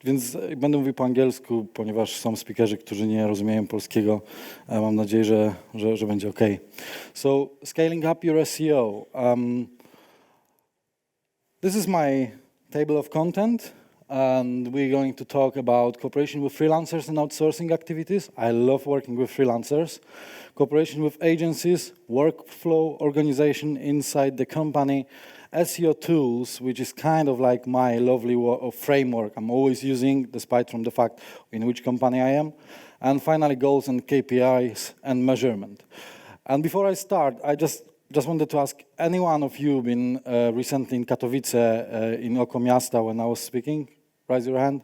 Więc będę mówił po angielsku, ponieważ są speakerzy, którzy nie rozumieją polskiego. Mam nadzieję, że będzie OK. So, scaling up your SEO. This is my table of content, and we're going to talk about cooperation with freelancers and outsourcing activities. I love working with freelancers. Cooperation with agencies, workflow organization inside the company, Seo Tools, which is kind of like my lovely framework I'm always using, despite from the fact in which company I am. And finally, goals and KPIs and measurement. And before I start, I just wanted to ask, any one of you been recently in Katowice, in Oko Miasta, when I was speaking? Raise your hand.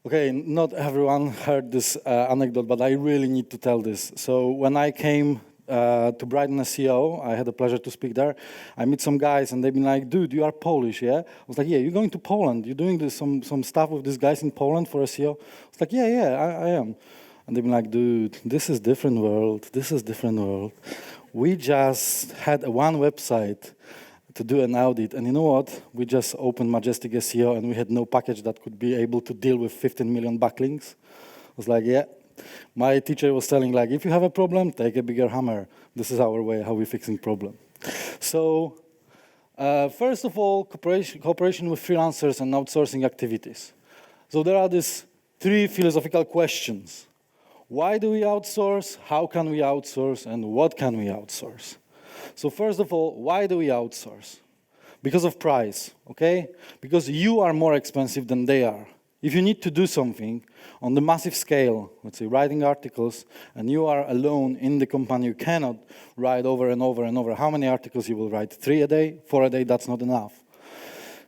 Okay, not everyone heard this anecdote, but I really need to tell this. So when I came to Brighton SEO, I had the pleasure to speak there. I meet some guys and they've been like, dude, you are Polish, yeah? I was like, yeah, you're going to Poland. You're doing some stuff with these guys in Poland for SEO? I was like, yeah, I am. And they've been like, dude, this is different world. This is different world. We just had one website to do an audit, and you know what? We just opened Majestic SEO, and we had no package that could be able to deal with 15 million backlinks. I was like, yeah. My teacher was telling, like, if you have a problem, take a bigger hammer. This is our way, how we're fixing problem. So, first of all, cooperation with freelancers and outsourcing activities. So there are these three philosophical questions. Why do we outsource? How can we outsource? And what can we outsource? So first of all, why do we outsource? Because of price, okay? Because you are more expensive than they are. If you need to do something on the massive scale, let's say writing articles, and you are alone in the company, you cannot write over and over and over. How many articles you will write? 3 a day? 4 a day? That's not enough.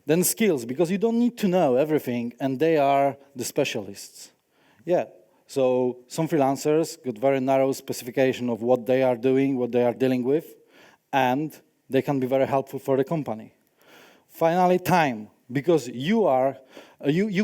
Then skills, because you don't need to know everything, and they are the specialists. Yeah, so some freelancers got very narrow specification of what they are doing, what they are dealing with, and they can be very helpful for the company. Finally, time, because you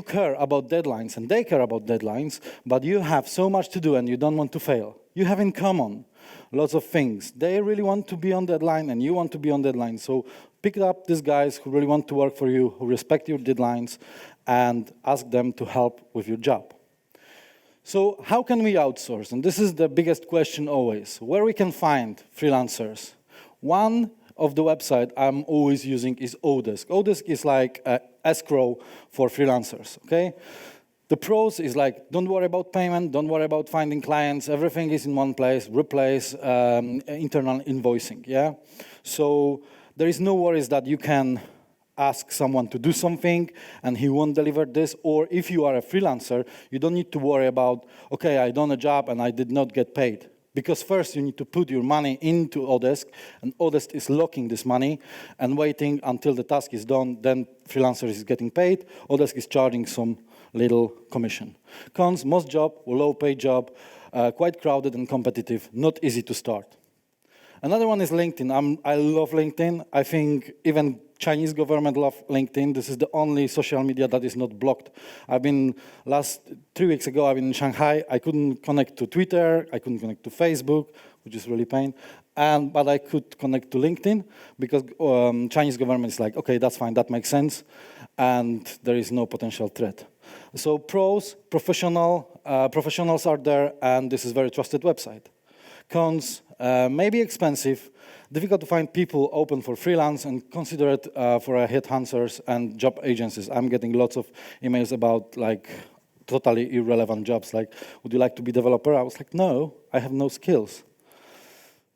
care about deadlines, and they care about deadlines, but you have so much to do and you don't want to fail. You have in common lots of things. They really want to be on deadline, and you want to be on deadline. So pick up these guys who really want to work for you, who respect your deadlines, and ask them to help with your job. So how can we outsource? And this is the biggest question always. Where we can find freelancers? One of the website I'm always using is Odesk. Odesk is like escrow for freelancers, okay? The pros is like, don't worry about payment, don't worry about finding clients, everything is in one place, replace internal invoicing, yeah? So there is no worries that you can ask someone to do something and he won't deliver this, or if you are a freelancer, you don't need to worry about, okay, I done a job and I did not get paid. Because first you need to put your money into Odesk, and Odesk is locking this money and waiting until the task is done, then freelancer is getting paid, Odesk is charging some little commission. Cons, most job, low-paid job, quite crowded and competitive, not easy to start. Another one is LinkedIn. I love LinkedIn. I think even Chinese government love LinkedIn. This is the only social media that is not blocked. 3 weeks ago, I've been in Shanghai. I couldn't connect to Twitter. I couldn't connect to Facebook, which is really pain. But I could connect to LinkedIn because Chinese government is like, okay, that's fine, that makes sense. And there is no potential threat. So pros, professionals are there, and this is very trusted website. Cons, maybe expensive, difficult to find people open for freelance, and consider it for headhunters and job agencies. I'm getting lots of emails about like totally irrelevant jobs, like, would you like to be developer? I was like, no, I have no skills.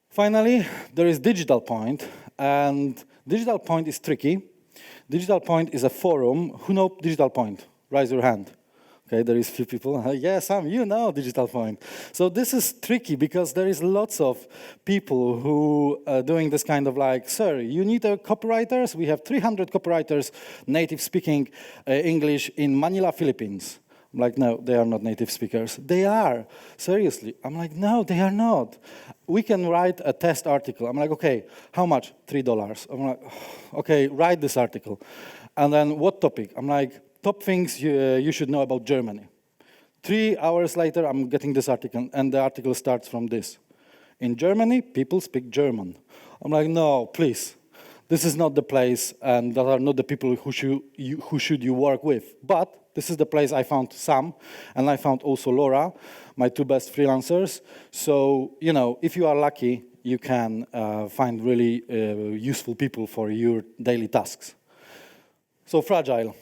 Finally, there is Digital Point, and Digital Point is tricky. Digital Point is a forum. Who know Digital Point? Raise your hand. Okay, there is few people. Yeah, Sam, you know Digital Point. So this is tricky because there is lots of people who are doing this kind of like, sir, you need copywriters? We have 300 copywriters native speaking English in Manila, Philippines. I'm like, no, they are not native speakers. They are, seriously. I'm like, no, they are not. We can write a test article. I'm like, okay, how much? $3. I'm like, okay, write this article. And then what topic? I'm like, top things you should know about Germany. 3 hours later, I'm getting this article, and the article starts from this. In Germany, people speak German. I'm like, no, please. this is not the place, and that are not the people who should you work with. But this is the place I found Sam, and I found also Laura, my two best freelancers. So, if you are lucky, you can find really useful people for your daily tasks. So fragile.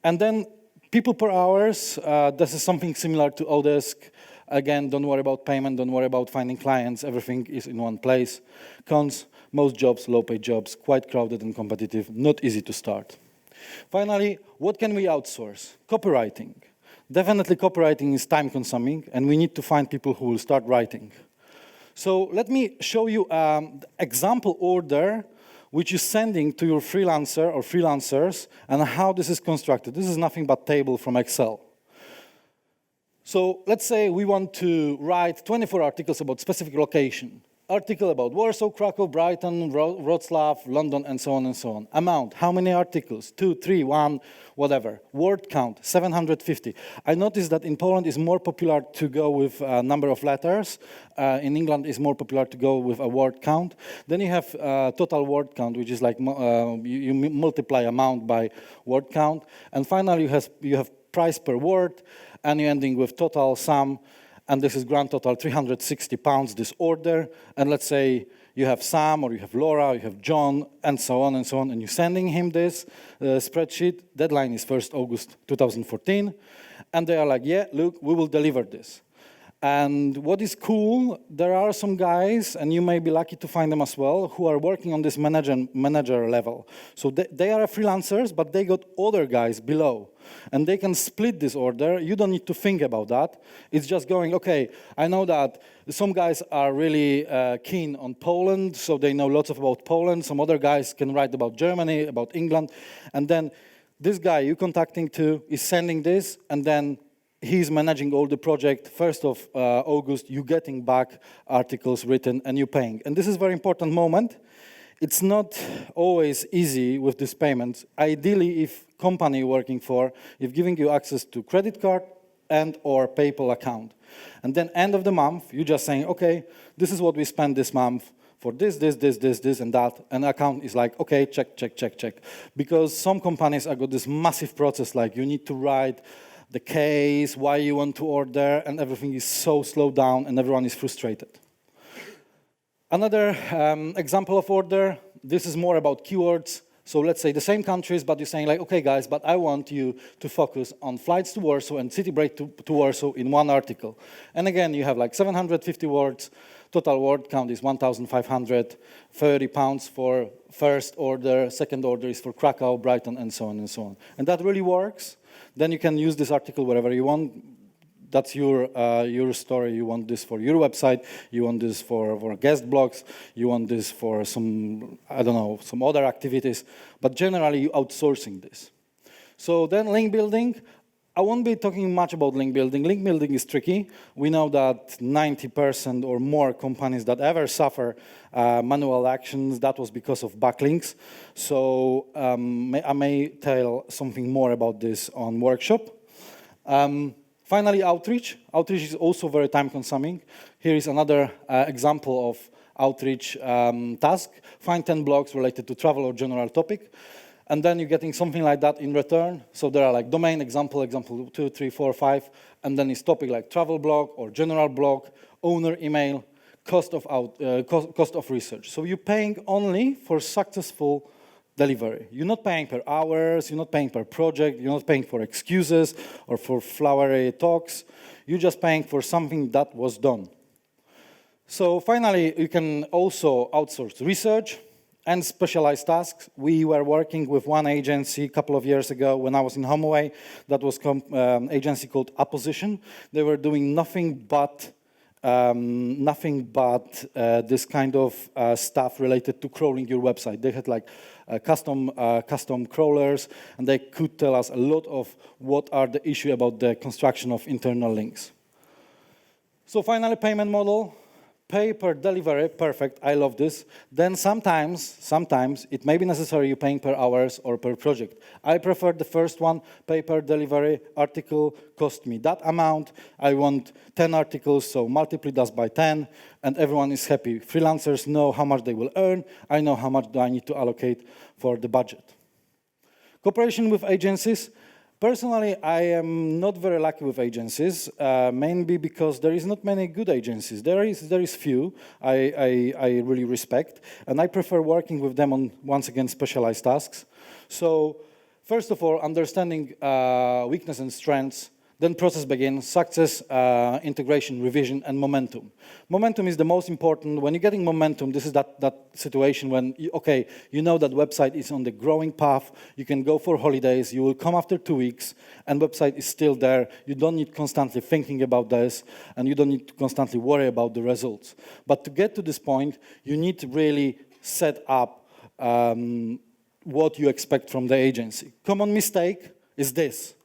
And then people per hours, this is something similar to Odesk. Again, don't worry about payment, don't worry about finding clients, everything is in one place. Cons, most jobs, low-paid jobs, quite crowded and competitive, not easy to start. Finally, what can we outsource? Copywriting. Definitely copywriting is time-consuming, and we need to find people who will start writing. So let me show you an example order which is sending to your freelancer or freelancers, and how this is constructed. This is nothing but table from Excel. So let's say we want to write 24 articles about specific location. Article about Warsaw, Krakow, Brighton, Wrocław, London, and so on and so on. Amount, how many articles? 2, 3, 1, whatever. Word count, 750. I noticed that in Poland it's more popular to go with a number of letters. In England it's more popular to go with a word count. Then you have total word count, which is like you multiply amount by word count. And finally you have price per word, and you're ending with total sum. And this is grand total, £360, this order. And let's say you have Sam, or you have Laura, or you have John, and so on, and you're sending him this spreadsheet. Deadline is 1st August 2014. And they are like, yeah, look, we will deliver this. And what is cool, there are some guys, and you may be lucky to find them as well, who are working on this manager level. So they are freelancers, but they got other guys below. And they can split this order. You don't need to think about that. It's just going, okay, I know that some guys are really keen on Poland, so they know lots about Poland. Some other guys can write about Germany, about England. And then this guy you're contacting to is sending this, and then he's managing all the project. 1st of August, you're getting back articles written, and you're paying. And this is a very important moment. It's not always easy with this payment. Ideally, if company you're working for, if giving you access to credit card and or PayPal account. And then end of the month, you're just saying, okay, this is what we spent this month for this, and that. And account is like, okay, check. Because some companies have got this massive process, like you need to write the case, why you want to order, and everything is so slowed down, and everyone is frustrated. Another example of order, this is more about keywords. So let's say the same countries, but you're saying like, okay guys, but I want you to focus on flights to Warsaw and city break to Warsaw in one article. And again, you have like 750 words, total word count is 1,500, £30 for first order, second order is for Krakow, Brighton, and so on and so on. And that really works. Then you can use this article wherever you want. That's your story. You want this for your website. You want this for guest blogs. You want this for some, I don't know, some other activities. But generally, you're outsourcing this. So then link building. I won't be talking much about link building. Link building is tricky. We know that 90% or more companies that ever suffer manual actions, that was because of backlinks. So I may tell something more about this on workshop. Finally, outreach. Outreach is also very time-consuming. Here is another example of outreach task. Find 10 blogs related to travel or general topic. And then you're getting something like that in return. So there are like domain, example 2, 3, 4, 5. And then it's topic like travel blog or general blog, owner email, cost of research. So you're paying only for successful delivery. You're not paying per hours, you're not paying per project, you're not paying for excuses or for flowery talks. You're just paying for something that was done. So finally, you can also outsource research and specialized tasks. We were working with one agency a couple of years ago when I was in HomeAway. That was an agency called Apposition. They were doing nothing but this kind of stuff related to crawling your website. They had like custom crawlers, and they could tell us a lot of what are the issues about the construction of internal links. So finally, payment model. Pay per delivery, perfect, I love this. Then sometimes it may be necessary you're paying per hours or per project. I prefer the first one, pay per delivery, article cost me that amount. I want 10 articles, so multiply that by 10, and everyone is happy. Freelancers know how much they will earn. I know how much do I need to allocate for the budget. Cooperation with agencies. Personally, I am not very lucky with agencies, mainly because there is not many good agencies. There is few I really respect, and I prefer working with them on, once again, specialized tasks. So, first of all, understanding weakness and strengths, then process begins, success, integration, revision, and momentum. Momentum is the most important. When you're getting momentum, this is that situation when, you know that website is on the growing path, you can go for holidays, you will come after 2 weeks, and website is still there. You don't need constantly thinking about this, and you don't need to constantly worry about the results. But to get to this point, you need to really set up what you expect from the agency. Common mistake is this.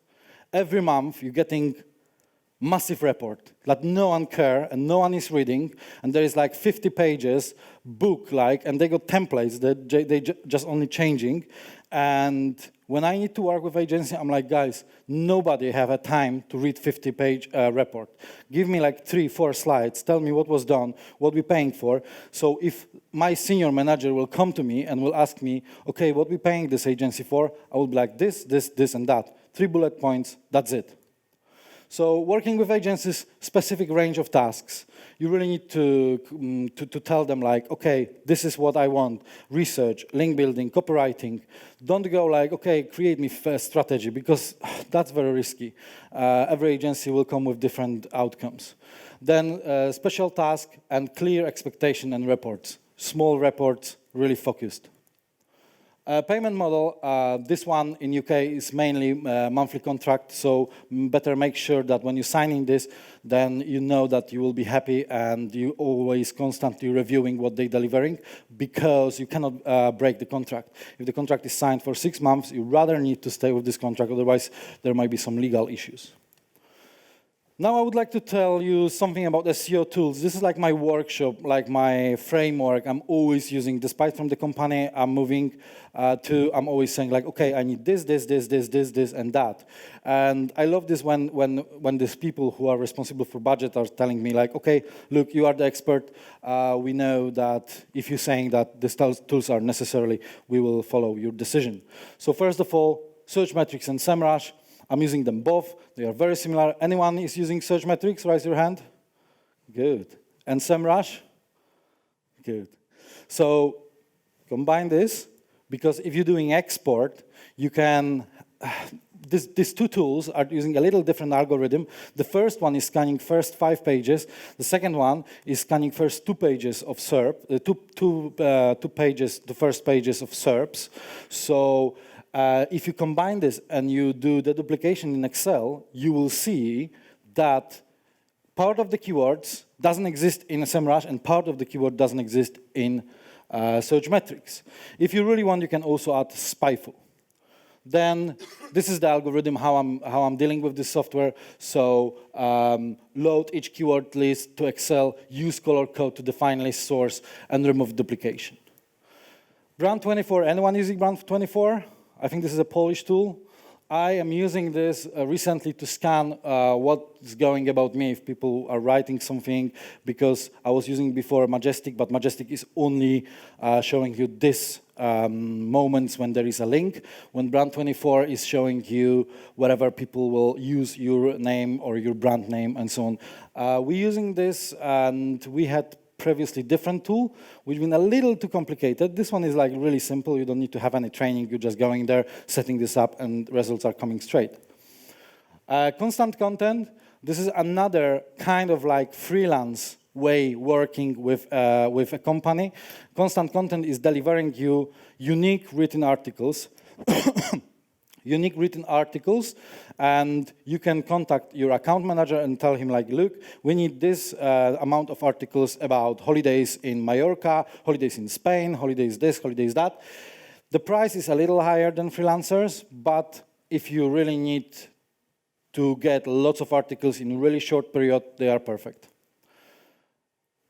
Every month, you're getting massive report that no one cares and no one is reading, and there is like 50 pages, and they got templates that they just only changing. And when I need to work with agency, I'm like, guys, nobody have a time to read 50-page report. Give me like 3-4 slides, tell me what was done, what we're paying for. So if my senior manager will come to me and will ask me, okay, what we're paying this agency for, I will be like this, and that. 3 bullet points, that's it. So working with agencies, specific range of tasks. You really need to tell them like, okay, this is what I want. Research, link building, copywriting. Don't go like, okay, create me a strategy, because that's very risky. Every agency will come with different outcomes. Then special task and clear expectation and reports. Small reports, really focused. Payment model, this one in UK is mainly monthly contract, so better make sure that when you're signing this, then you know that you will be happy and you always constantly reviewing what they're delivering, because you cannot break the contract. If the contract is signed for 6 months, you rather need to stay with this contract, otherwise there might be some legal issues. Now I would like to tell you something about the Seo Tools. This is like my workshop, like my framework I'm always using. Despite from the company I'm moving to, I'm always saying like, okay, I need this, and that. And I love this when these people who are responsible for budget are telling me like, okay, look, you are the expert. We know that if you're saying that these tools are necessary, we will follow your decision. So first of all, Search Metrics and Semrush. I'm using them both. They are very similar. Anyone is using Search Metrics? Raise your hand. Good. And Semrush? Good. So combine this, because if you're doing export, you can... These 2 tools are using a little different algorithm. The first one is scanning first 5 pages. The second one is scanning first 2 pages of SERP, the first pages of SERPs. So if you combine this and you do the duplication in Excel, you will see that part of the keywords doesn't exist in Semrush and part of the keyword doesn't exist in Search Metrics. If you really want, you can also add Spyful. Then this is the algorithm how I'm dealing with this software. So load each keyword list to Excel, use color code to define list source, and remove duplication. Brand24, anyone using Brand24? I think this is a Polish tool. I am using this recently to scan what's going about me if people are writing something, because I was using before Majestic, but Majestic is only showing you this moments when there is a link. When Brand24 is showing you wherever people will use your name or your brand name and so on. We're using this, and we had previously different tool, which been a little too complicated. This one is like really simple. You don't need to have any training. You're just going there, setting this up, and results are coming straight. Constant content. This is another kind of like freelance way working with a company. Constant content is delivering you unique written articles. Unique written articles, and you can contact your account manager and tell him like, look, we need this amount of articles about holidays in Mallorca, holidays in Spain, holidays this, holidays that. The price is a little higher than freelancers, but if you really need to get lots of articles in a really short period, they are perfect.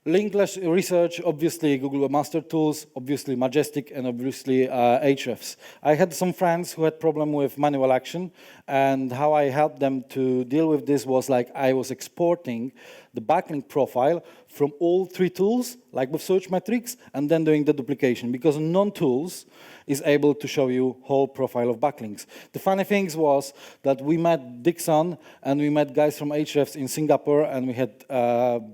Link research, obviously Google Webmaster Tools, obviously Majestic, and obviously Ahrefs. I had some friends who had problem with manual action, and how I helped them to deal with this was like I was exporting the backlink profile from all three tools, like with search metrics, and then doing the duplication, because non-tools is able to show you whole profile of backlinks. The funny thing was that we met Dixon and we met guys from Ahrefs in Singapore, and we had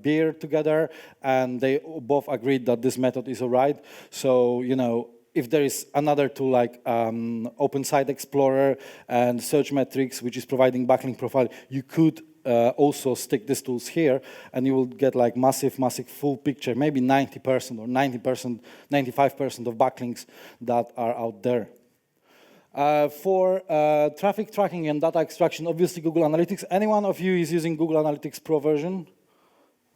beer together, and they both agreed that this method is all right. So, you know, if there is another tool like Open Site Explorer and Search Metrics, which is providing backlink profile, you could also stick these tools here, and you will get like massive full picture, maybe 90% or 90%, 95% of backlinks that are out there. For traffic tracking and data extraction, obviously Google Analytics. Any one of you is using Google Analytics Pro version?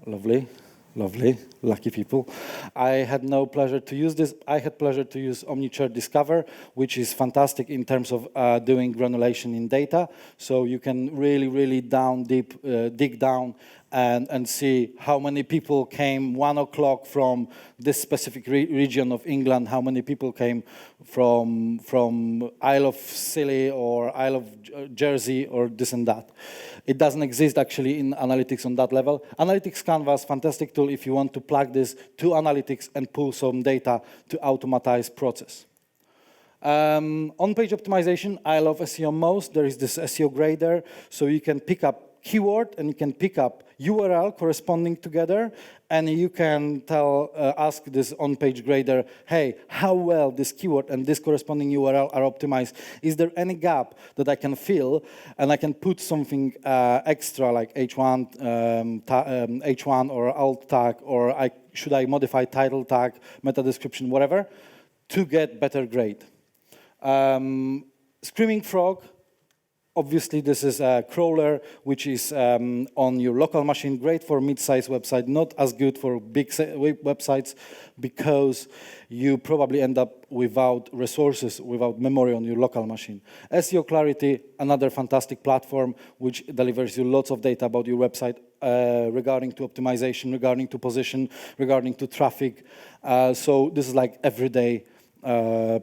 Lovely. Lovely, lucky people. I had no pleasure to use this. I had pleasure to use Omnichart Discover, which is fantastic in terms of doing granulation in data. So you can really dig down and see how many people came 1 o'clock from this specific region of England, how many people came from Isle of Scilly or Isle of Jersey or this and that. It doesn't exist actually in analytics on that level. Analytics Canvas, fantastic tool if you want to plug this to analytics and pull some data to automatize process. On-page optimization, I love SEO most. There is this SEO Grader, so you can pick up keyword and you can pick up URL corresponding together, and you can ask this on-page grader, hey, how well this keyword and this corresponding URL are optimized? Is there any gap that I can fill, and I can put something extra like H1, H1 or alt tag, or should I modify title tag, meta description, whatever, to get better grade. Screaming Frog. Obviously, this is a crawler, which is on your local machine, great for mid-sized website, not as good for big websites, because you probably end up without resources, without memory on your local machine. Seo Clarity, another fantastic platform, which delivers you lots of data about your website regarding to optimization, regarding to position, regarding to traffic. So this is like everyday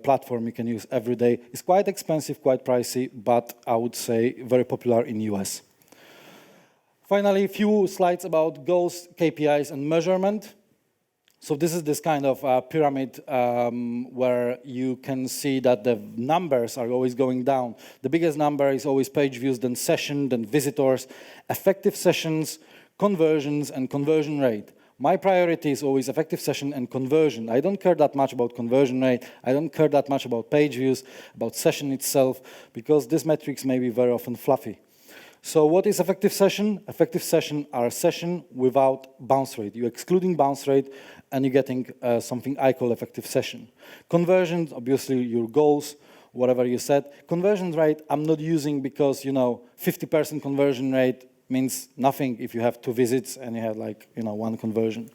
platform you can use every day. It's quite expensive, quite pricey, but I would say very popular in US. Finally, a few slides about goals, KPIs, and measurement. So this is this kind of pyramid where you can see that the numbers are always going down. The biggest number is always page views, then session, then visitors, effective sessions, conversions, and conversion rate. My priority is always effective session and conversion. I don't care that much about conversion rate. I don't care that much about page views, about session itself, because these metrics may be very often fluffy. So what is effective session? Effective session are a session without bounce rate. You're excluding bounce rate, and you're getting something I call effective session. Conversions, obviously your goals, whatever you said. Conversion rate, I'm not using because, 50% conversion rate means nothing if you have 2 visits and you have 1 conversion.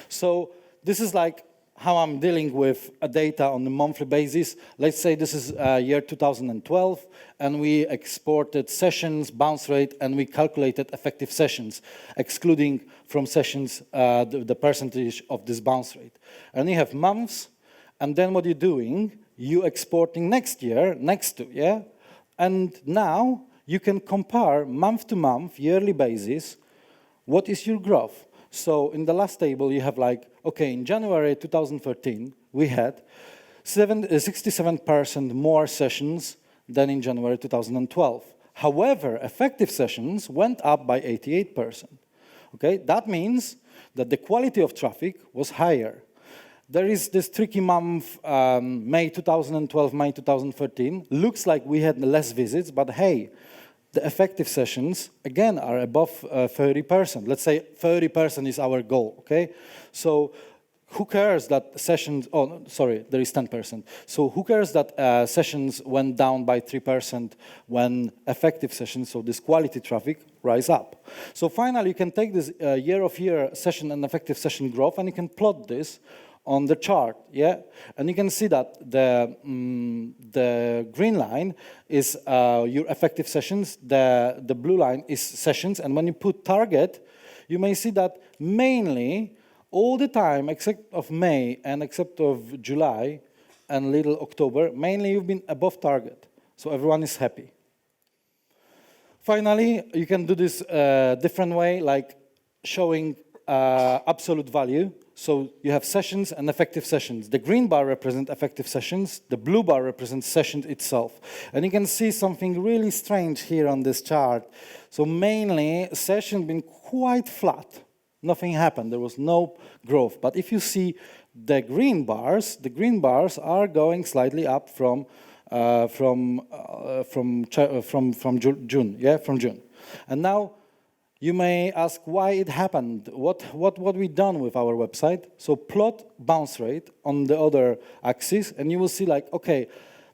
So this is like how I'm dealing with data on a monthly basis. Let's say this is year 2012, and we exported sessions, bounce rate, and we calculated effective sessions, excluding from sessions the percentage of this bounce rate. And you have months, and then what you're doing, you exporting next year, next to, yeah? And now, you can compare month to month, yearly basis, what is your growth. So in the last table, you have okay, in January 2013, we had 67% more sessions than in January 2012. However, effective sessions went up by 88%. Okay, that means that the quality of traffic was higher. There is this tricky month, May 2012, May 2013. Looks like we had less visits, but hey, the effective sessions, again, are above 30%. Let's say 30% is our goal, okay? So who cares that sessions, there is 10%. So who cares that sessions went down by 3% when effective sessions, so this quality traffic, rise up? So finally, you can take this year-of-year session and effective session growth, and you can plot this on the chart, yeah? And you can see that the green line is your effective sessions, the blue line is sessions, and when you put target, you may see that mainly all the time, except of May and except of July and little October, mainly you've been above target. So everyone is happy. Finally, you can do this different way, like showing absolute value. So you have sessions and effective sessions. The green bar represents effective sessions. The blue bar represents session itself. And you can see something really strange here on this chart. So mainly, session been quite flat. Nothing happened. There was no growth. But if you see the green bars are going slightly up from June. Yeah, from June. And now, you may ask why it happened. What we done with our website? So plot bounce rate on the other axis, and you will see like, okay,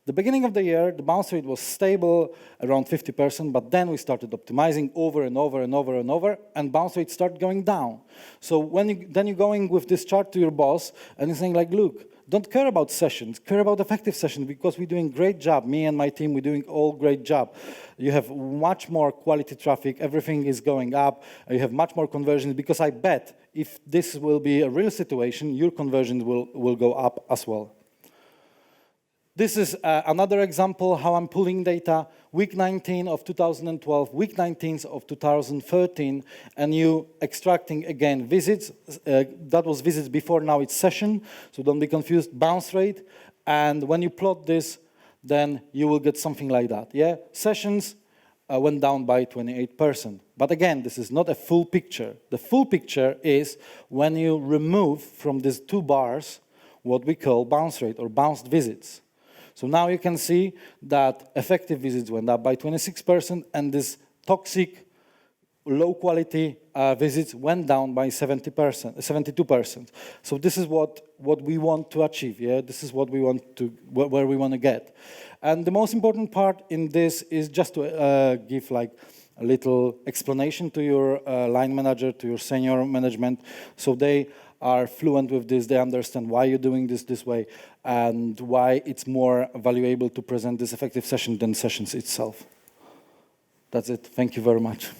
the beginning of the year, the bounce rate was stable around 50%, but then we started optimizing over and over and over and over, and bounce rate started going down. So then you're going with this chart to your boss, and you're saying like, look, don't care about sessions, care about effective sessions, because we're doing great job. Me and my team, we're doing all great job. You have much more quality traffic, everything is going up, you have much more conversions, because I bet if this will be a real situation, your conversions will go up as well. This is another example how I'm pulling data, week 19 of 2012, week 19 of 2013, and you extracting again visits. That was visits before, now it's session, so don't be confused, bounce rate. And when you plot this, then you will get something like that. Yeah, sessions went down by 28%. But again, this is not a full picture. The full picture is when you remove from these two bars what we call bounce rate or bounced visits. So now you can see that effective visits went up by 26%, and this toxic, low-quality visits went down by 72%. So this is what we want to achieve. Yeah, this is what we want to, where we want to get. And the most important part in this is just to give like a little explanation to your line manager, to your senior management, so they are fluent with this, they understand why you're doing this way, and why it's more valuable to present this effective session than sessions itself. That's it. Thank you very much.